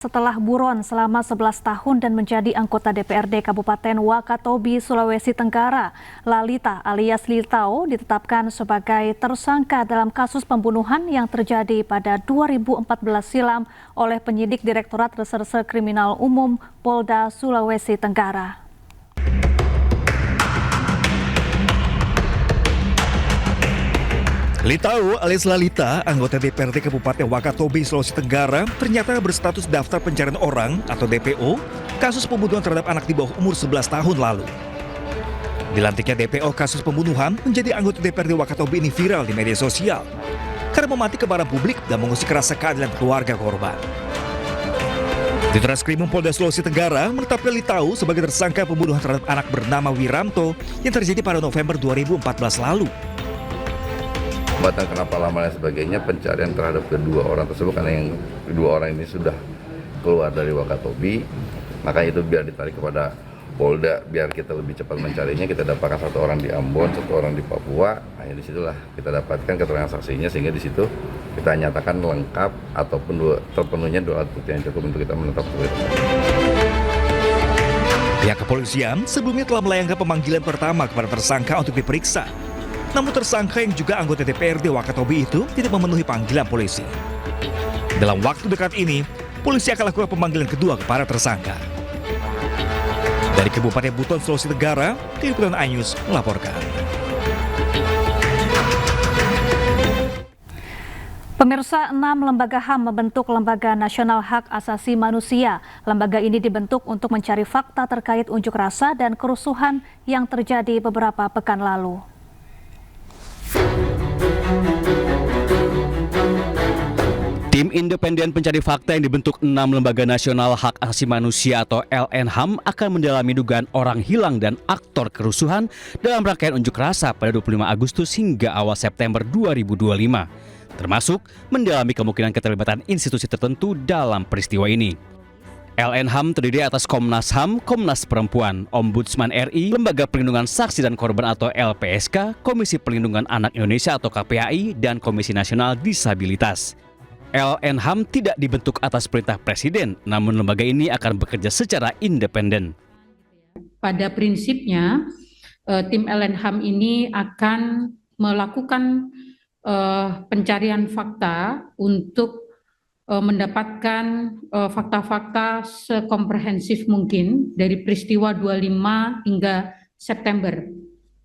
Setelah buron selama 11 tahun dan menjadi anggota DPRD Kabupaten Wakatobi, Sulawesi Tenggara, Lalita alias Litao ditetapkan sebagai tersangka dalam kasus pembunuhan yang terjadi pada 2014 silam oleh penyidik Direktorat Reserse Kriminal Umum Polda Sulawesi Tenggara. Litao alias Lalita, anggota DPRD Kabupaten Wakatobi, Sulawesi Tenggara, ternyata berstatus daftar pencarian orang atau DPO kasus pembunuhan terhadap anak di bawah umur 11 tahun lalu. Dilantiknya DPO kasus pembunuhan menjadi anggota DPRD Wakatobi ini viral di media sosial karena memantik kemarahan publik dan mengusik rasa keadilan keluarga korban. Di Treskrimum Polda Sulawesi Tenggara menetapkan Litao sebagai tersangka pembunuhan terhadap anak bernama Wiranto yang terjadi pada November 2014 lalu. Batang kenapa lama dan sebagainya pencarian terhadap kedua orang tersebut karena yang kedua orang ini sudah keluar dari Wakatobi, maka itu biar ditarik kepada Polda biar kita lebih cepat mencarinya. Kita dapatkan satu orang di Ambon, satu orang di Papua. Nah, disitulah kita dapatkan keterangan saksinya sehingga di situ kita nyatakan lengkap ataupun terpenuhnya dua alat bukti yang cukup untuk kita menetapkan. Pihak kepolisian sebelumnya telah melayangkan pemanggilan pertama kepada tersangka untuk diperiksa. Namun tersangka yang juga anggota DPRD Wakatobi itu tidak memenuhi panggilan polisi. Dalam waktu dekat ini, polisi akan lakukan pemanggilan kedua kepada tersangka. Dari Kabupaten Buton, Sulawesi Tenggara, Tim Liputan iNews melaporkan. Pemirsa, 6 lembaga HAM membentuk Lembaga Nasional Hak Asasi Manusia. Lembaga ini dibentuk untuk mencari fakta terkait unjuk rasa dan kerusuhan yang terjadi beberapa pekan lalu. Tim independen pencari fakta yang dibentuk 6 Lembaga Nasional Hak Asasi Manusia atau LNHAM akan mendalami dugaan orang hilang dan aktor kerusuhan dalam rangkaian unjuk rasa pada 25 Agustus hingga awal September 2025, termasuk mendalami kemungkinan keterlibatan institusi tertentu dalam peristiwa ini. LNHAM terdiri atas Komnas HAM, Komnas Perempuan, Ombudsman RI, Lembaga Perlindungan Saksi dan Korban atau LPSK, Komisi Perlindungan Anak Indonesia atau KPAI, dan Komisi Nasional Disabilitas. LNHAM tidak dibentuk atas perintah Presiden, namun lembaga ini akan bekerja secara independen. Pada prinsipnya, tim LNHAM ini akan melakukan pencarian fakta untuk mendapatkan fakta-fakta sekomprehensif mungkin dari peristiwa 25 hingga September.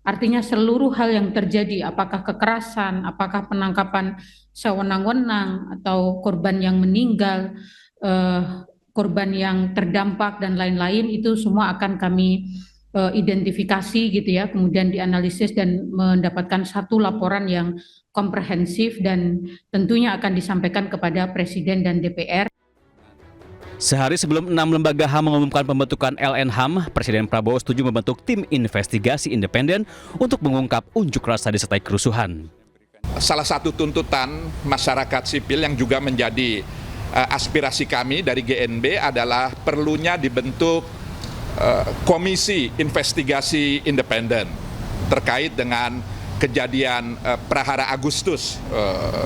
Artinya seluruh hal yang terjadi, apakah kekerasan, apakah penangkapan sewenang-wenang, atau korban yang meninggal, korban yang terdampak, dan lain-lain, itu semua akan kami identifikasi gitu ya, kemudian dianalisis dan mendapatkan satu laporan yang komprehensif dan tentunya akan disampaikan kepada Presiden dan DPR. Sehari sebelum 6 lembaga HAM mengumumkan pembentukan LNHAM, Presiden Prabowo setuju membentuk tim investigasi independen untuk mengungkap unjuk rasa disertai kerusuhan. Salah satu tuntutan masyarakat sipil yang juga menjadi aspirasi kami dari GNB adalah perlunya dibentuk komisi investigasi independen terkait dengan kejadian Prahara Agustus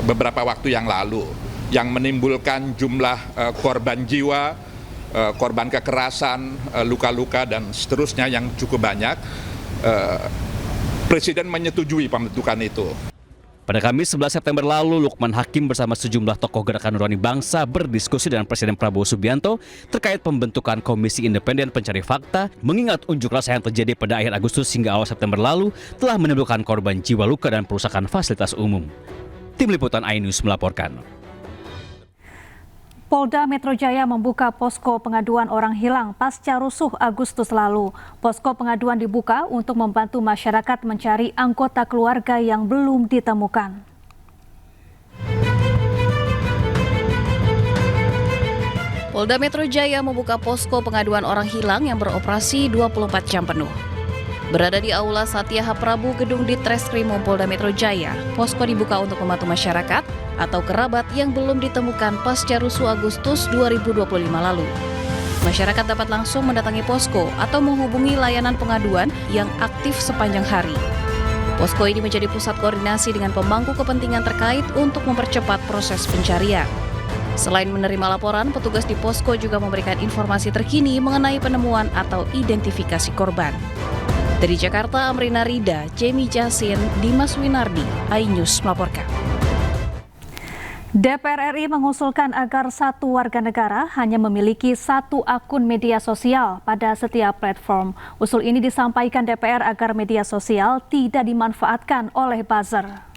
beberapa waktu yang lalu yang menimbulkan jumlah korban jiwa, korban kekerasan, luka-luka dan seterusnya yang cukup banyak. Presiden menyetujui pembentukan itu. Pada Kamis 11 September lalu, Lukman Hakim bersama sejumlah tokoh Gerakan Nurani Bangsa berdiskusi dengan Presiden Prabowo Subianto terkait pembentukan Komisi Independen Pencari Fakta, mengingat unjuk rasa yang terjadi pada akhir Agustus hingga awal September lalu telah menimbulkan korban jiwa, luka, dan perusakan fasilitas umum. Tim Liputan iNews melaporkan. Polda Metro Jaya membuka posko pengaduan orang hilang pasca rusuh Agustus lalu. Posko pengaduan dibuka untuk membantu masyarakat mencari anggota keluarga yang belum ditemukan. Polda Metro Jaya membuka posko pengaduan orang hilang yang beroperasi 24 jam penuh. Berada di Aula Satya Prabu Gedung Ditreskrimum Polda Metro Jaya, posko dibuka untuk membantu masyarakat atau kerabat yang belum ditemukan pasca rusuh Agustus 2025 lalu. Masyarakat dapat langsung mendatangi posko atau menghubungi layanan pengaduan yang aktif sepanjang hari. Posko ini menjadi pusat koordinasi dengan pemangku kepentingan terkait untuk mempercepat proses pencarian. Selain menerima laporan, petugas di posko juga memberikan informasi terkini mengenai penemuan atau identifikasi korban. Dari Jakarta, Amrina Rida, Jamie Jasin, Dimas Winardi, iNews melaporkan. DPR RI mengusulkan agar satu warga negara hanya memiliki satu akun media sosial pada setiap platform. Usul ini disampaikan DPR agar media sosial tidak dimanfaatkan oleh buzzer.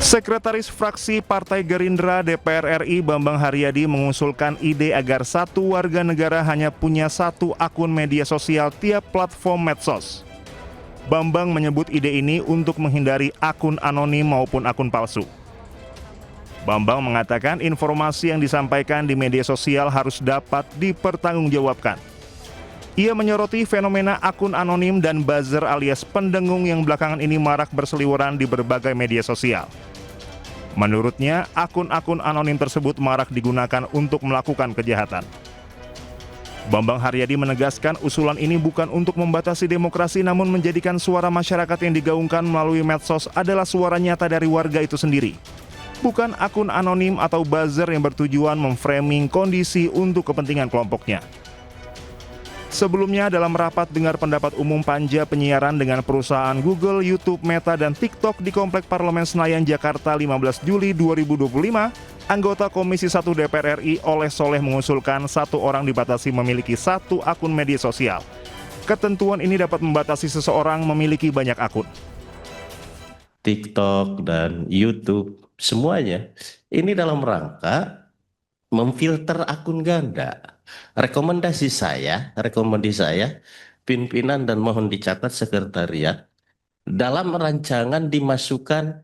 Sekretaris Fraksi Partai Gerindra DPR RI Bambang Haryadi mengusulkan ide agar satu warga negara hanya punya satu akun media sosial tiap platform medsos. Bambang menyebut ide ini untuk menghindari akun anonim maupun akun palsu. Bambang mengatakan informasi yang disampaikan di media sosial harus dapat dipertanggungjawabkan. Ia menyoroti fenomena akun anonim dan buzzer alias pendengung yang belakangan ini marak berseliweran di berbagai media sosial. Menurutnya, akun-akun anonim tersebut marak digunakan untuk melakukan kejahatan. Bambang Haryadi menegaskan usulan ini bukan untuk membatasi demokrasi namun menjadikan suara masyarakat yang digaungkan melalui medsos adalah suara nyata dari warga itu sendiri. Bukan akun anonim atau buzzer yang bertujuan memframing kondisi untuk kepentingan kelompoknya. Sebelumnya dalam rapat dengar pendapat umum panja penyiaran dengan perusahaan Google, YouTube, Meta, dan TikTok di Komplek Parlemen Senayan, Jakarta 15 Juli 2025, anggota Komisi 1 DPR RI Oleh Soleh mengusulkan satu orang dibatasi memiliki satu akun media sosial. Ketentuan ini dapat membatasi seseorang memiliki banyak akun. TikTok dan YouTube, semuanya ini dalam rangka memfilter akun ganda. Rekomendasi saya, pimpinan dan mohon dicatat sekretariat, dalam rancangan dimasukkan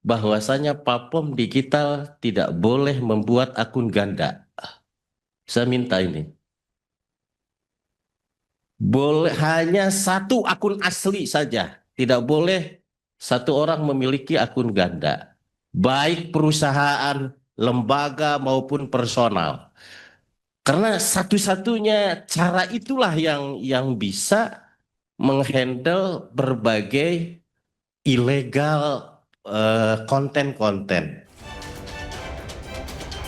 bahwasanya platform digital tidak boleh membuat akun ganda. Saya minta ini. Boleh hanya satu akun asli saja, tidak boleh satu orang memiliki akun ganda, baik perusahaan, lembaga maupun personal. Karena satu-satunya cara itulah yang bisa menghandle berbagai ilegal konten-konten.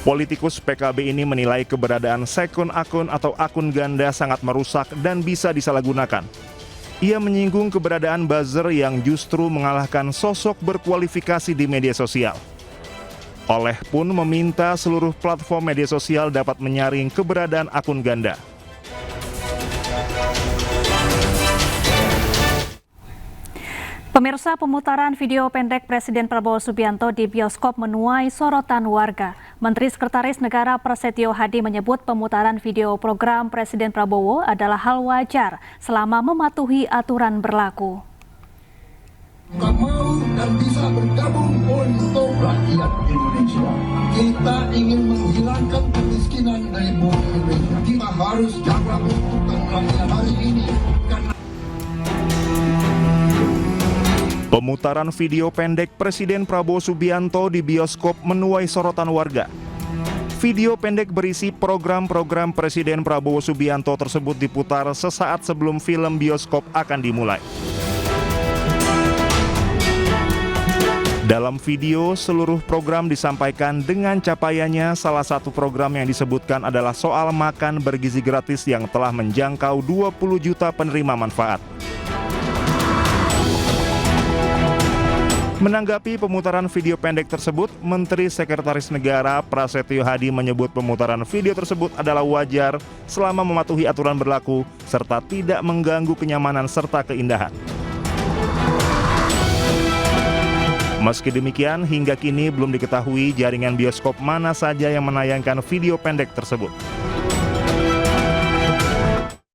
Politikus PKB ini menilai keberadaan second akun atau akun ganda sangat merusak dan bisa disalahgunakan. Ia menyinggung keberadaan buzzer yang justru mengalahkan sosok berkualifikasi di media sosial. Oleh pun meminta seluruh platform media sosial dapat menyaring keberadaan akun ganda. Pemirsa, pemutaran video pendek Presiden Prabowo Subianto di bioskop menuai sorotan warga. Menteri Sekretaris Negara Prasetyo Hadi menyebut pemutaran video program Presiden Prabowo adalah hal wajar selama mematuhi aturan berlaku. Mau dan bisa bergabung untuk rakyat Indonesia. Kita ingin menghilangkan kemiskinan dari bumi Indonesia. Kita harus jaga untuk rakyat hari ini. Pemutaran video pendek Presiden Prabowo Subianto di bioskop menuai sorotan warga. Video pendek berisi program-program Presiden Prabowo Subianto tersebut diputar sesaat sebelum film bioskop akan dimulai. Dalam video, seluruh program disampaikan dengan capaiannya. Salah satu program yang disebutkan adalah soal makan bergizi gratis yang telah menjangkau 20 juta penerima manfaat. Menanggapi pemutaran video pendek tersebut, Menteri Sekretaris Negara Prasetyo Hadi menyebut pemutaran video tersebut adalah wajar selama mematuhi aturan berlaku serta tidak mengganggu kenyamanan serta keindahan. Meski demikian, hingga kini belum diketahui jaringan bioskop mana saja yang menayangkan video pendek tersebut.